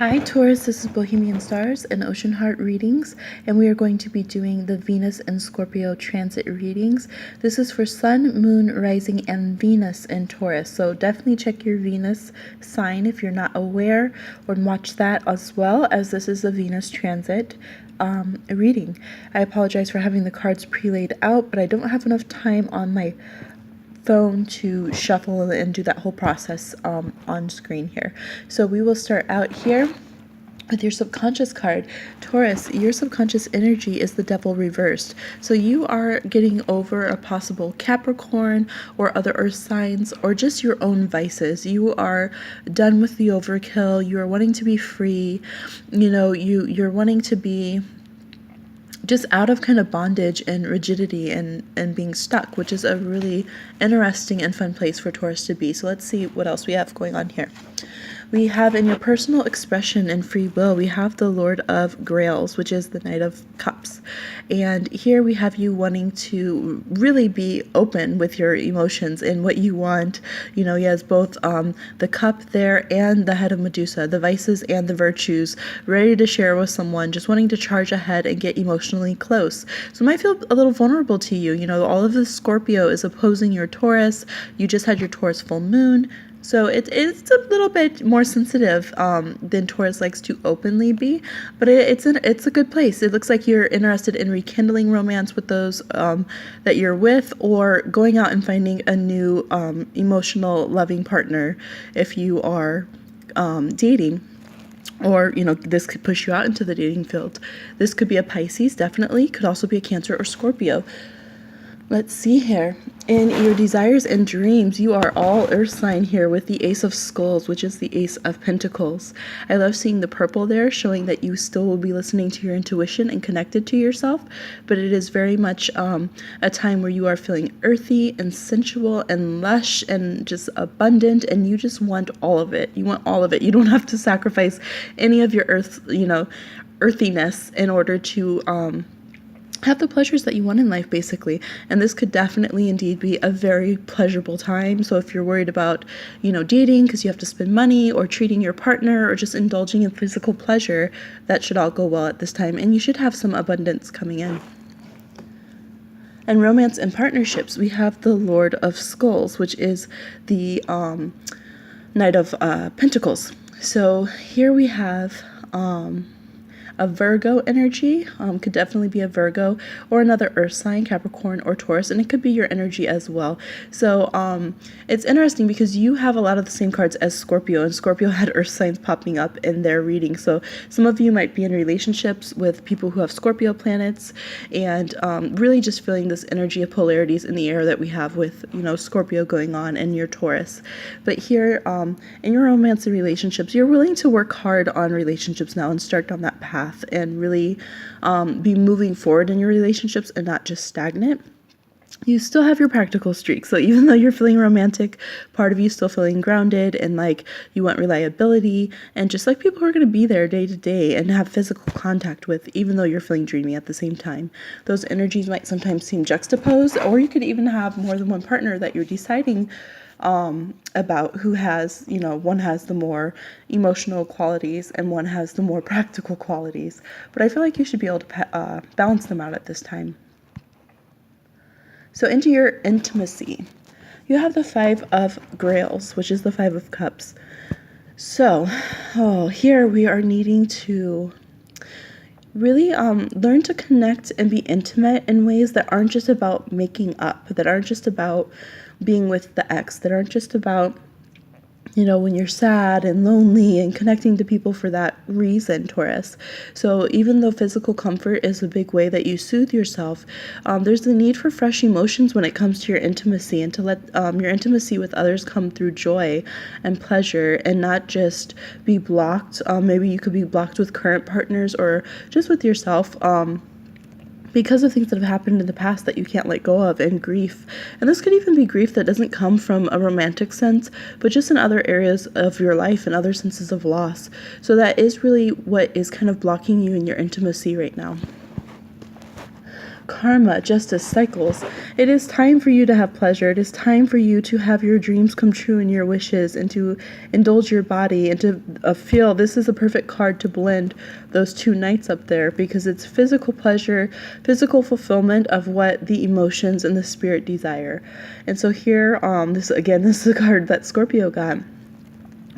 Hi Taurus, this is Bohemian Stars and Ocean Heart readings, and we are going to be doing the Venus and Scorpio transit readings. This is for Sun, Moon, Rising, and Venus in Taurus, so definitely check your Venus sign if you're not aware, or watch that as well, as this is the Venus transit reading. I apologize for having the cards pre-laid out, but I don't have enough time on my phone to shuffle and do that whole process on screen here. So we will start out here with your subconscious card. Taurus, your subconscious energy is the Devil reversed. So you are getting over a possible Capricorn or other earth signs, or just your own vices. You are done with the overkill. You are wanting to be free. You're wanting to be just out of kind of bondage and rigidity and being stuck, which is a really interesting and fun place for Taurus to be. So let's see what else we have going on here. We have in your personal expression and free will, we have the Lord of Grails, which is the Knight of Cups. And here we have you wanting to really be open with your emotions and what you want. He has both the cup there and the head of Medusa, the vices and the virtues, ready to share with someone, just wanting to charge ahead and get emotionally close. So it might feel a little vulnerable to you. All of the Scorpio is opposing your Taurus. You just had your Taurus full moon. So it's a little bit more sensitive than Taurus likes to openly be, but it's a good place. It looks like you're interested in rekindling romance with those that you're with, or going out and finding a new emotional, loving partner if you are dating. Or, this could push you out into the dating field. This could be a Pisces, definitely. Could also be a Cancer or Scorpio. Let's see here. In your desires and dreams, you are all earth sign here with the Ace of Skulls, which is the Ace of Pentacles. I love seeing the purple there, showing that you still will be listening to your intuition and connected to yourself, but it is very much a time where you are feeling earthy and sensual and lush and just abundant, and you just want all of it. You want all of it. You don't have to sacrifice any of your earthiness in order to have the pleasures that you want in life, basically. And this could definitely indeed be a very pleasurable time. So if you're worried about, dating because you have to spend money, or treating your partner, or just indulging in physical pleasure, that should all go well at this time. And you should have some abundance coming in. And romance and partnerships, we have the Lord of Skulls, which is the Knight of Pentacles. So here we have a Virgo energy, could definitely be a Virgo, or another earth sign, Capricorn or Taurus, and it could be your energy as well. So it's interesting because you have a lot of the same cards as Scorpio, and Scorpio had earth signs popping up in their reading. So some of you might be in relationships with people who have Scorpio planets, and really just feeling this energy of polarities in the air that we have with Scorpio going on in your Taurus. But here in your romance and relationships, you're willing to work hard on relationships now and start on that path and really be moving forward in your relationships and not just stagnant. You still have your practical streak. So even though you're feeling romantic, part of you still feeling grounded and like you want reliability and just like people who are going to be there day to day and have physical contact with, even though you're feeling dreamy at the same time. Those energies might sometimes seem juxtaposed, or you could even have more than one partner that you're deciding about who has, one has the more emotional qualities and one has the more practical qualities. But I feel like you should be able to balance them out at this time. So into your intimacy, you have the Five of Grails, which is the Five of Cups. So, here we are needing to really learn to connect and be intimate in ways that aren't just about making up, that aren't just about being with the ex, that aren't just about, when you're sad and lonely and connecting to people for that reason, Taurus. So even though physical comfort is a big way that you soothe yourself, there's the need for fresh emotions when it comes to your intimacy, and to let your intimacy with others come through joy and pleasure and not just be blocked. Maybe you could be blocked with current partners or just with yourself. Because of things that have happened in the past that you can't let go of, and grief. And this could even be grief that doesn't come from a romantic sense, but just in other areas of your life and other senses of loss. So that is really what is kind of blocking you in your intimacy right now. karma, justice, cycles. It is time for you to have pleasure. It is time for you to have your dreams come true and your wishes, and to indulge your body, and to feel. This is a perfect card to blend those two knights up there, because it's physical pleasure, physical fulfillment of what the emotions and the spirit desire. And so here, this is a card that Scorpio got.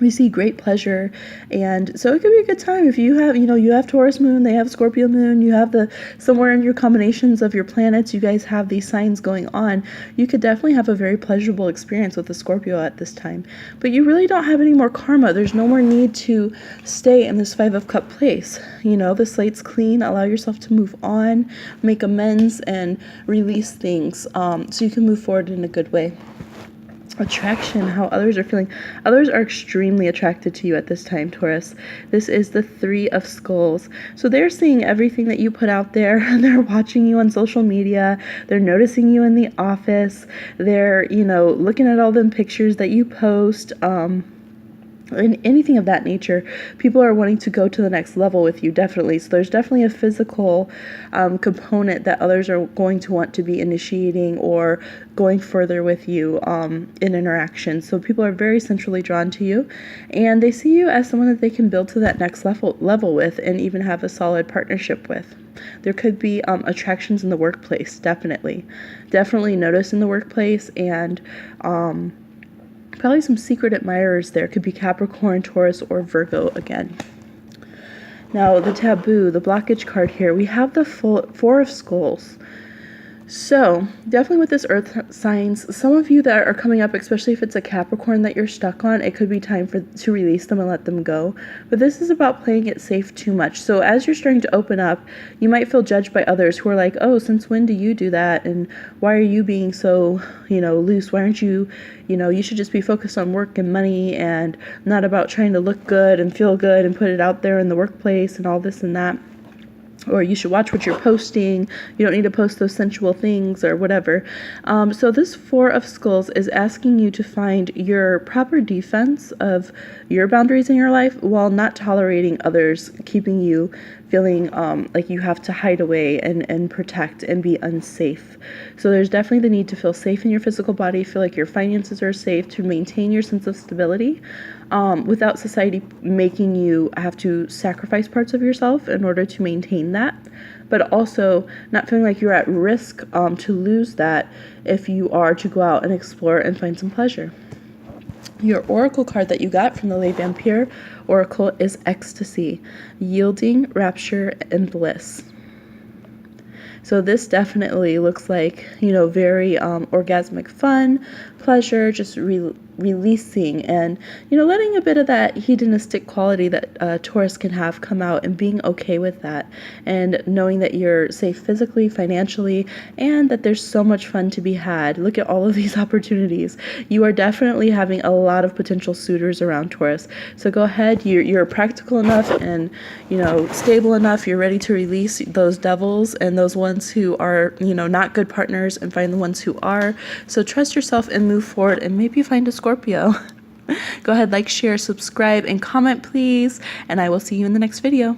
We see great pleasure, and so it could be a good time if you have, you have Taurus moon, they have Scorpio moon, you have somewhere in your combinations of your planets, you guys have these signs going on. You could definitely have a very pleasurable experience with the Scorpio at this time, but you really don't have any more karma. There's no more need to stay in this 5 of Cup place. The slate's clean. Allow yourself to move on, make amends, and release things, so you can move forward in a good way. Attraction, how others are feeling. Others are extremely attracted to you at this time, Taurus. This is the 3 of Skulls. So they're seeing everything that you put out there. They're watching you on social media. They're noticing you in the office. They're, looking at all them pictures that you post. And anything of that nature. People are wanting to go to the next level with you, definitely. So there's definitely a physical component that others are going to want to be initiating or going further with you in interaction. So people are very centrally drawn to you, and they see you as someone that they can build to that next level with, and even have a solid partnership with. There could be attractions in the workplace, definitely notice in the workplace, and probably some secret admirers there. Could be Capricorn, Taurus, or Virgo again. Now, the taboo, the blockage card here, we have the 4 of Skulls. So, definitely with this earth signs, some of you that are coming up, especially if it's a Capricorn that you're stuck on, it could be time to release them and let them go. But this is about playing it safe too much. So as you're starting to open up, you might feel judged by others who are like, oh, since when do you do that? And why are you being so, loose? Why aren't you, you should just be focused on work and money and not about trying to look good and feel good and put it out there in the workplace and all this and that. Or you should watch what you're posting. You don't need to post those sensual things or whatever. So this 4 of Skulls is asking you to find your proper defense of your boundaries in your life while not tolerating others, keeping you feeling like you have to hide away and protect and be unsafe. So there's definitely the need to feel safe in your physical body, feel like your finances are safe, to maintain your sense of stability, without society making you have to sacrifice parts of yourself in order to maintain that, but also not feeling like you're at risk to lose that if you are to go out and explore and find some pleasure. Your oracle card that you got from the Le Vampire Oracle is Ecstasy, Yielding, Rapture, and Bliss. So this definitely looks like, very orgasmic fun, pleasure, just releasing and, letting a bit of that hedonistic quality that Taurus can have come out, and being okay with that, and knowing that you're safe physically, financially, and that there's so much fun to be had. Look at all of these opportunities. You are definitely having a lot of potential suitors around, Taurus. So go ahead, you're practical enough and, stable enough. You're ready to release those devils and those ones who are, not good partners, and find the ones who are. So trust yourself and move forward, and maybe find a Scorpio. Go ahead, like, share, subscribe, and comment, please. And I will see you in the next video.